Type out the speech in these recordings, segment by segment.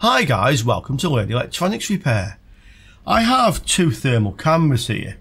Hi guys, welcome to Learn Electronics Repair. I have two thermal cameras here.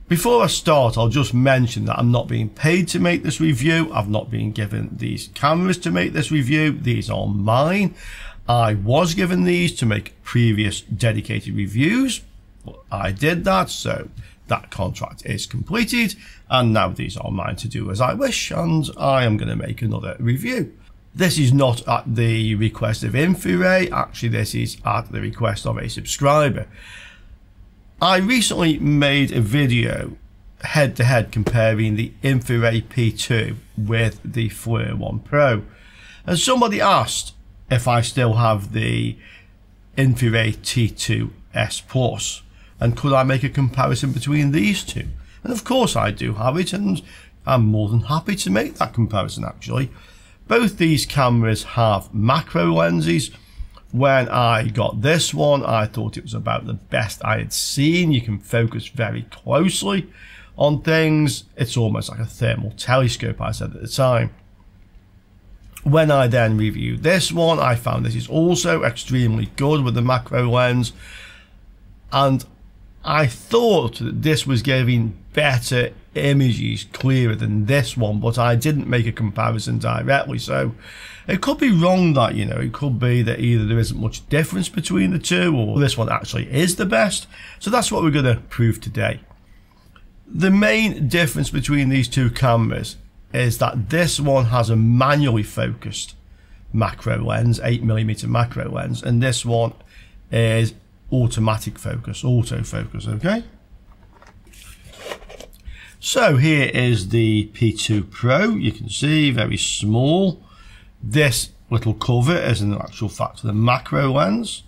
Before I start, I'll just mention that I'm not being paid to make this review. I've not been given these cameras to make this review. These are mine. I was given these to make previous dedicated reviews. I did that, so that contract is completed, and now these are mine to do as I wish, and I am going to make another review. This is not at the request of InfiRAY, actually this is at the request of a subscriber. I recently made a video head-to-head comparing the InfiRAY P2 with the FLIR 1 Pro, and somebody asked if I still have the InfiRAY T2S Plus and could I make a comparison between these two. And of course I do have it, and I'm more than happy to make that comparison actually. Both these cameras have macro lenses. When I got this one, I thought it was about the best I had seen. You can focus very closely on things. It's almost like a thermal telescope, I said at the time. When I then reviewed this one, I found this is also extremely good with the macro lens. And I thought that this was giving better images clearer than this one, but I didn't make a comparison directly, so it could be wrong that, you know, it could be that either there isn't much difference between the two or this one actually is the best. So that's what we're going to prove today. The main difference between these two cameras is that this one has a manually focused macro lens, 8mm macro lens, and this one is automatic focus, autofocus, okay? So here is the P2 Pro. You can see very small. This little cover is in actual fact the macro lens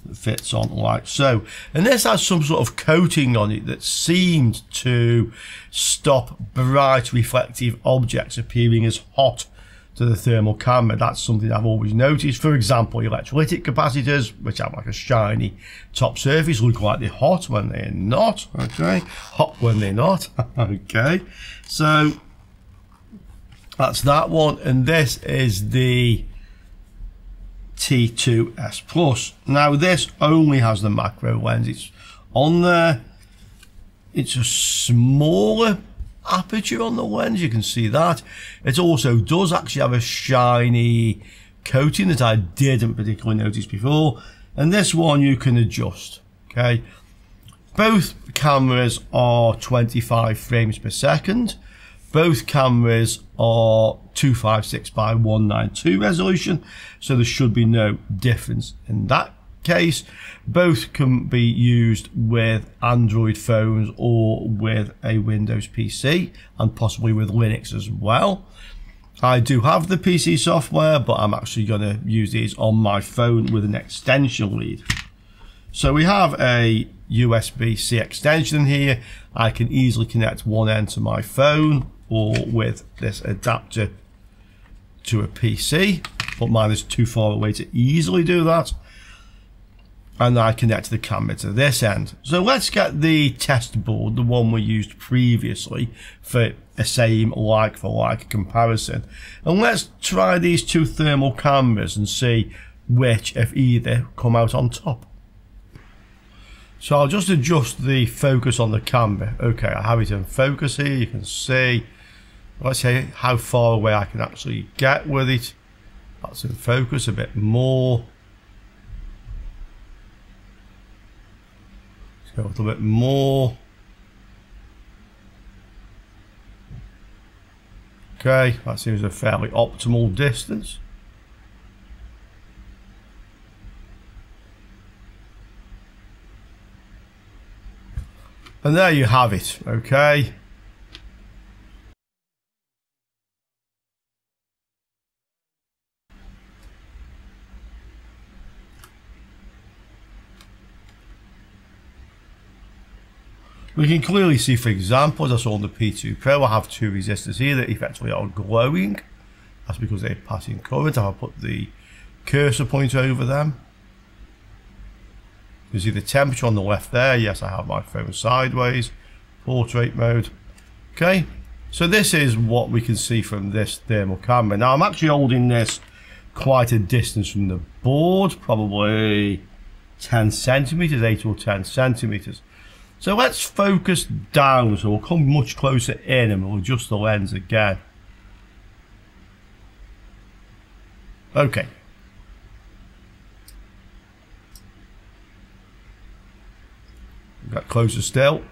that fits on like so. And this has some sort of coating on it that seemed to stop bright reflective objects appearing as hot to the thermal camera. That's something I've always noticed. For example, electrolytic capacitors, which have like a shiny top surface, look like they're hot when they're not. Okay, hot when they're not. Okay, so that's that one, and this is the T2S Plus. Now this only has the macro lens. It's on there. It's a smaller aperture on the lens, you can see that. It also does actually have a shiny coating that I didn't particularly notice before, and this one you can adjust. Okay, both cameras are 25 frames per second. Both cameras are 256 by 192 resolution, so there should be no difference in that case. Both can be used with Android phones or with a Windows PC, and possibly with Linux as well. I do have the PC software, but I'm actually going to use these on my phone with an extension lead. So we have a USB-C extension in here. I can easily connect one end to my phone or with this adapter to a PC, but mine is too far away to easily do that. And I connect the camera to this end. So let's get the test board, the one we used previously, for a same like for like comparison. And let's try these two thermal cameras and see which, if either, come out on top. So I'll just adjust the focus on the camera. Okay, I have it in focus here, you can see. Let's see how far away I can actually get with it. That's in focus a bit more. Go a little bit more. Okay, that seems a fairly optimal distance. And there you have it, okay. We can clearly see, for example, as I saw on the P2 Pro, I have two resistors here that effectively are glowing. That's because they're passing current. I'll put the cursor point over them. You can see the temperature on the left there. Yes, I have my phone sideways. Portrait mode. Okay, so this is what we can see from this thermal camera. Now I'm actually holding this quite a distance from the board, probably 10 centimeters, 8 or 10 centimeters. So let's focus down, so we'll come much closer in and we'll adjust the lens again. Okay. Get closer still.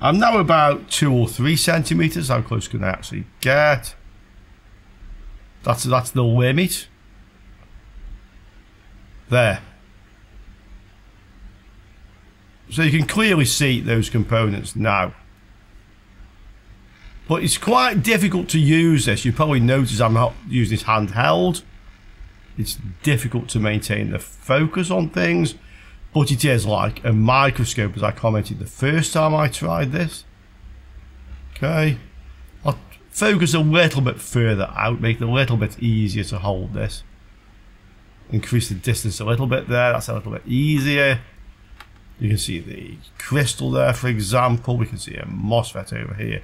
I'm now about 2 or 3 centimeters. How close can I actually get? That's the limit. There. So you can clearly see those components now. But it's quite difficult to use this. You probably notice I'm not using this handheld. It's difficult to maintain the focus on things. But it is like a microscope, as I commented the first time I tried this. Okay. I'll focus a little bit further out, make it a little bit easier to hold this. Increase the distance a little bit there, that's a little bit easier. You can see the crystal there, for example. We can see a MOSFET over here.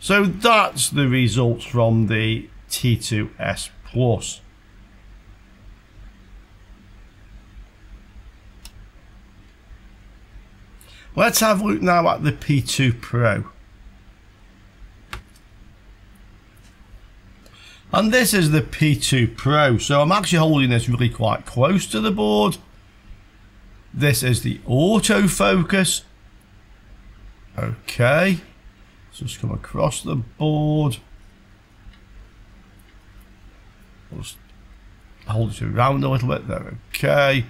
So that's the results from the T2S Plus. Let's have a look now at the P2 Pro. And this is the P2 Pro. So I'm actually holding this really quite close to the board. This is the autofocus. Okay. So just come across the board. I'll just hold it around a little bit there. Okay.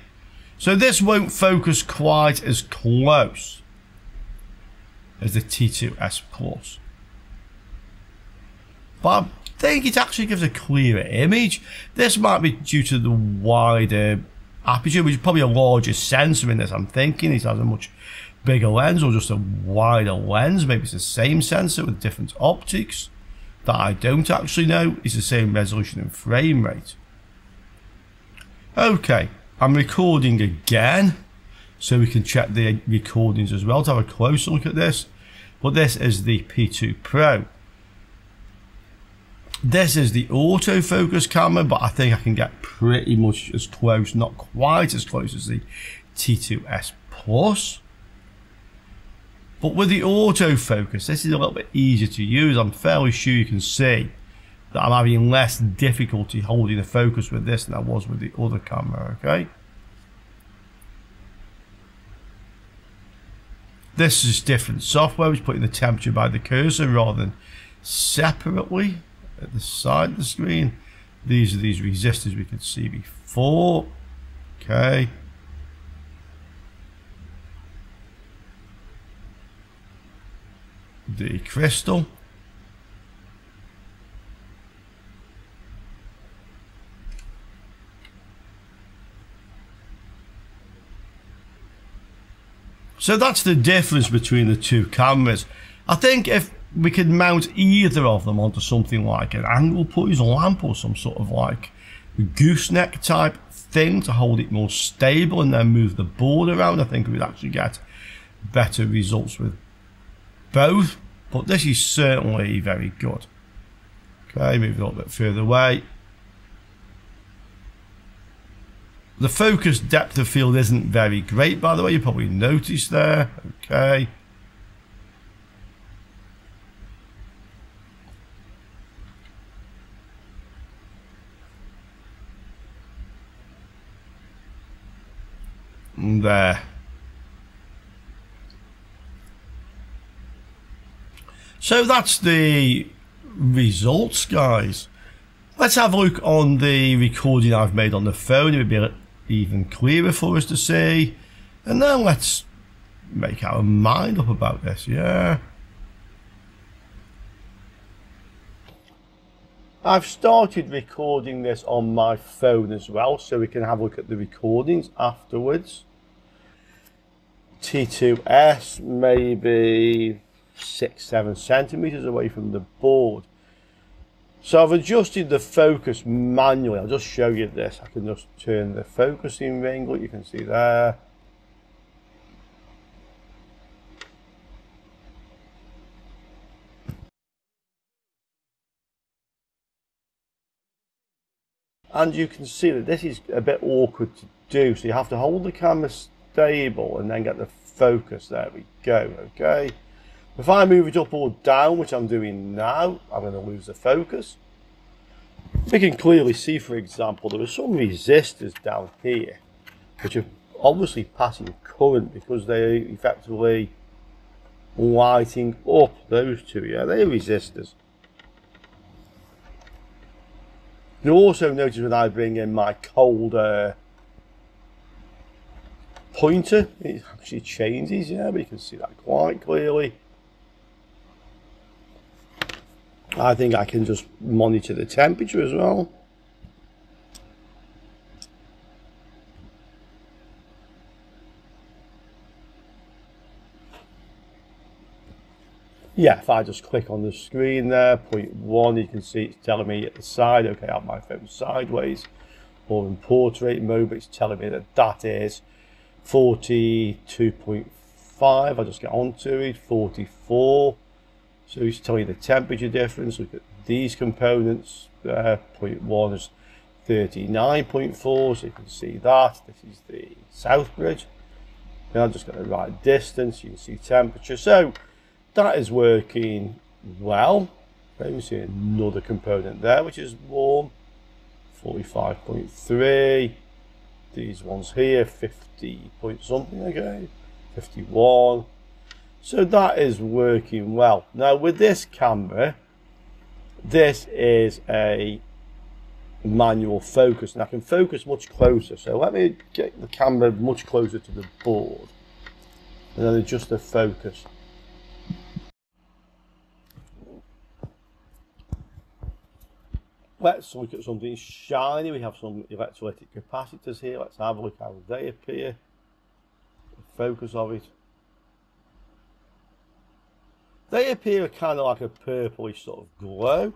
So this won't focus quite as close as the T2S Plus. But I think it actually gives a clearer image. This might be due to the wider aperture, which is probably a larger sensor in this. I'm thinking it has a much bigger lens or just a wider lens. Maybe it's the same sensor with different optics that I don't actually know. It's the same resolution and frame rate. Okay. I'm recording again, so we can check the recordings as well to have a closer look at this. But this is the P2 Pro. This is the autofocus camera, but I think I can get pretty much as close, not quite as close as the T2S Plus. But with the autofocus, this is a little bit easier to use. I'm fairly sure you can see that I'm having less difficulty holding the focus with this than I was with the other camera, okay? This is different software, which is putting the temperature by the cursor rather than separately at the side of the screen. These are these resistors we could see before, okay? The crystal. So that's the difference between the two cameras. I think if we could mount either of them onto something like an angle poison lamp or some sort of like gooseneck type thing to hold it more stable and then move the board around, I think we'd actually get better results with both. But this is certainly very good. Okay, move it a little bit further away. The focus depth of field isn't very great, by the way, you probably noticed there. Okay. And there. So that's the results, guys. Let's have a look on the recording I've made on the phone. It would be even clearer for us to see. And then let's make our mind up about this, yeah. I've started recording this on my phone as well, so we can have a look at the recordings afterwards. T2S, maybe 6-7 centimeters away from the board. So I've adjusted the focus manually. I'll just show you this. I can just turn the focusing ring, what you can see there. And you can see that this is a bit awkward to do, so you have to hold the camera stable and then get the focus. There we go. Okay, if I move it up or down, which I'm doing now, I'm going to lose the focus. We can clearly see, for example, there are some resistors down here which are obviously passing current because they're effectively lighting up. Those two, yeah, they're resistors. You'll also notice when I bring in my cold pointer, it actually changes, yeah, but you can see that quite clearly. I think I can just monitor the temperature as well. Yeah, if I just click on the screen there, 0.1, you can see it's telling me at the side, okay, I have my phone sideways, or in portrait mode, but it's telling me that that is 42.5. I'll just get onto it, 44. So it's telling you the temperature difference. Look at these components, 0.1 is 39.4, so you can see that. This is the south bridge. And I'm just going to write distance, you can see temperature. So that is working well. Okay, we see another component there, which is warm, 45.3. These ones here, 50 point something, okay, 51. So that is working well. Now with this camera, this is a manual focus, and I can focus much closer. So let me get the camera much closer to the board and then adjust the focus. Let's look at something shiny. We have some electrolytic capacitors here. Let's have a look how they appear. The focus of it. They appear kind of like a purplish sort of glow.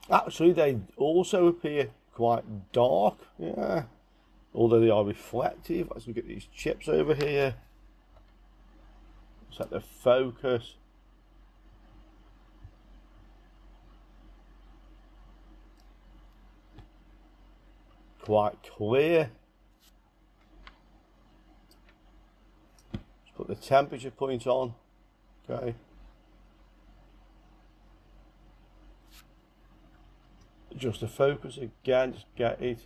Actually, they also appear quite dark, yeah, although they are reflective. Let's look at these chips over here. Set the focus. Quite clear. Let's put the temperature point on, okay. Adjust the focus again, just get it.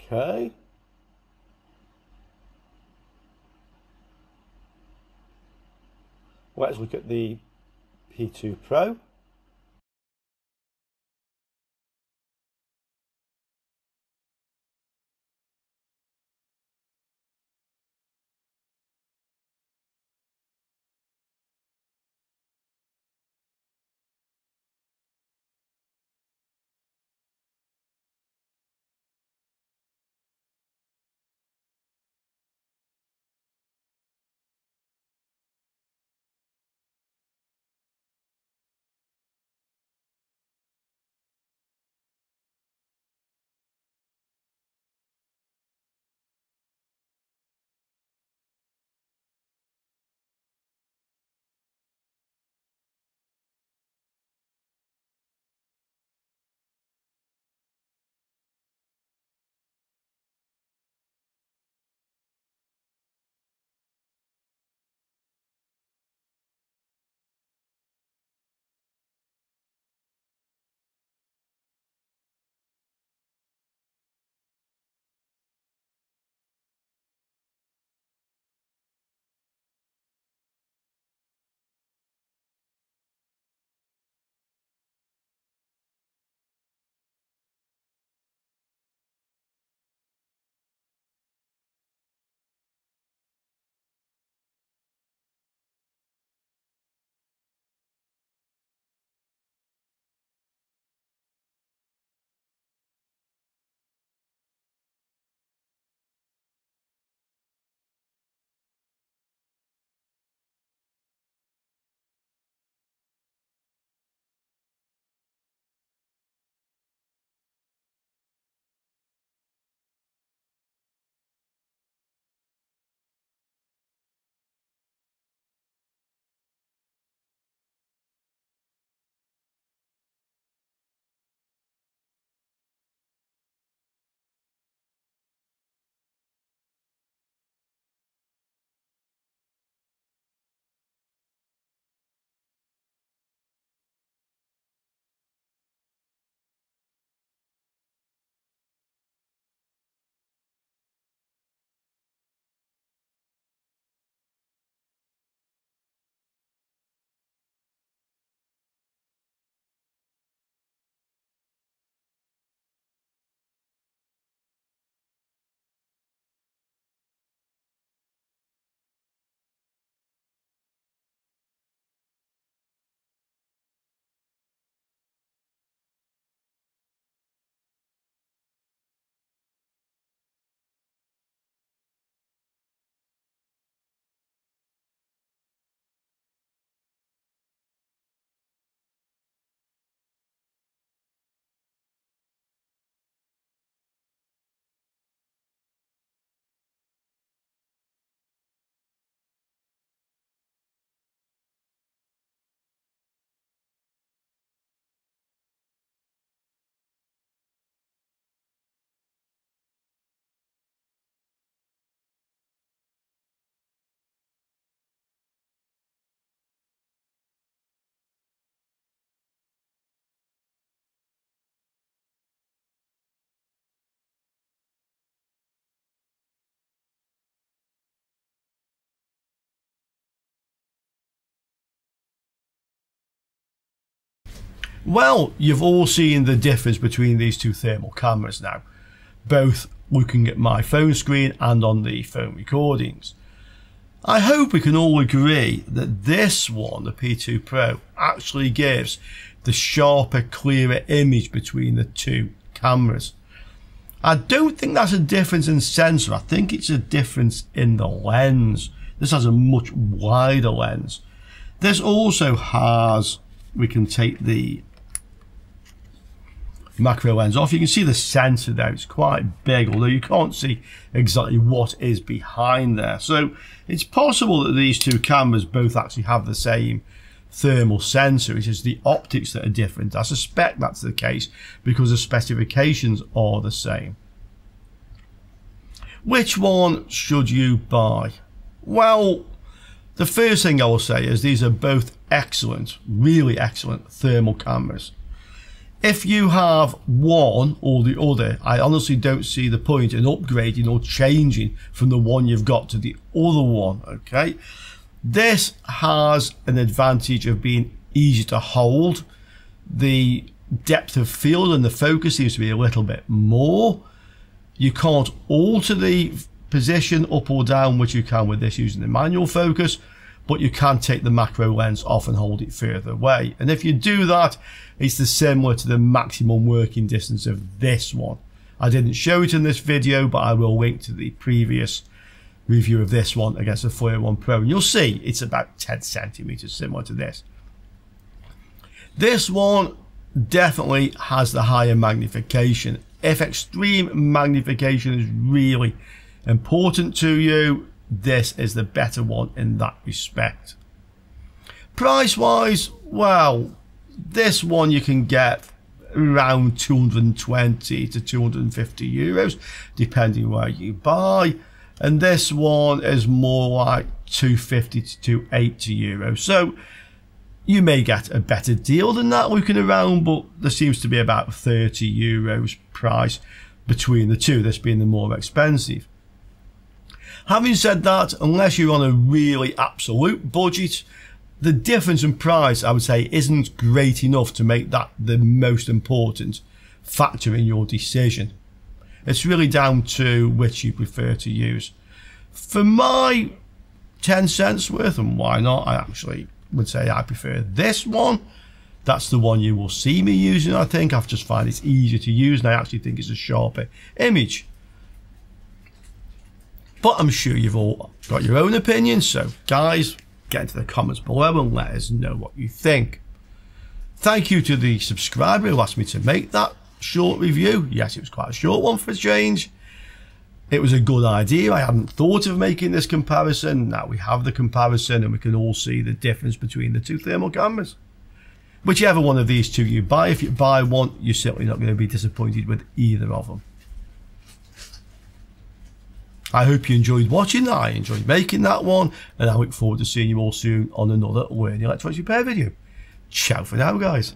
Okay. Let's look at the P2 Pro. Well, you've all seen the difference between these two thermal cameras now, both looking at my phone screen and on the phone recordings. I hope we can all agree that this one, the P2 Pro, actually gives the sharper, clearer image between the two cameras. I don't think that's a difference in sensor. I think it's a difference in the lens. This has a much wider lens. This also has, we can take the macro lens off. You can see the sensor there. It's quite big, although you can't see exactly what is behind there. So it's possible that these two cameras both actually have the same thermal sensor. It's just the optics that are different. I suspect that's the case because the specifications are the same. Which one should you buy? Well, the first thing I will say is these are both excellent, really excellent thermal cameras. If you have one or the other, I honestly don't see the point in upgrading or changing from the one you've got to the other one, okay? This has an advantage of being easy to hold. The depth of field and the focus seems to be a little bit more. You can't alter the position up or down, which you can with this using the manual focus, but you can take the macro lens off and hold it further away. And if you do that, it's similar to the maximum working distance of this one. I didn't show it in this video, but I will link to the previous review of this one against the 401 Pro, and you'll see it's about 10 centimeters, similar to this. This one definitely has the higher magnification. If extreme magnification is really important to you, this is the better one in that respect. Price wise, well, this one you can get around 220 to 250 euros, depending where you buy. And this one is more like 250 to 280 euros. So you may get a better deal than that looking around, but there seems to be about 30 euros price between the two, this being the more expensive. Having said that, unless you're on a really absolute budget, the difference in price, I would say, isn't great enough to make that the most important factor in your decision. It's really down to which you prefer to use. For my 10 cents worth, and why not, I actually would say I prefer this one. That's the one you will see me using, I think. I've just found it's easier to use, and I actually think it's a sharper image. But I'm sure you've all got your own opinions, so guys, get into the comments below and let us know what you think. Thank you to the subscriber who asked me to make that short review. Yes, it was quite a short one for a change. It was a good idea. I hadn't thought of making this comparison. Now we have the comparison and we can all see the difference between the two thermal cameras. Whichever one of these two you buy, if you buy one, you're certainly not going to be disappointed with either of them. I hope you enjoyed watching that. I enjoyed making that one, and I look forward to seeing you all soon on another Learning Electronics Repair video. Ciao for now, guys.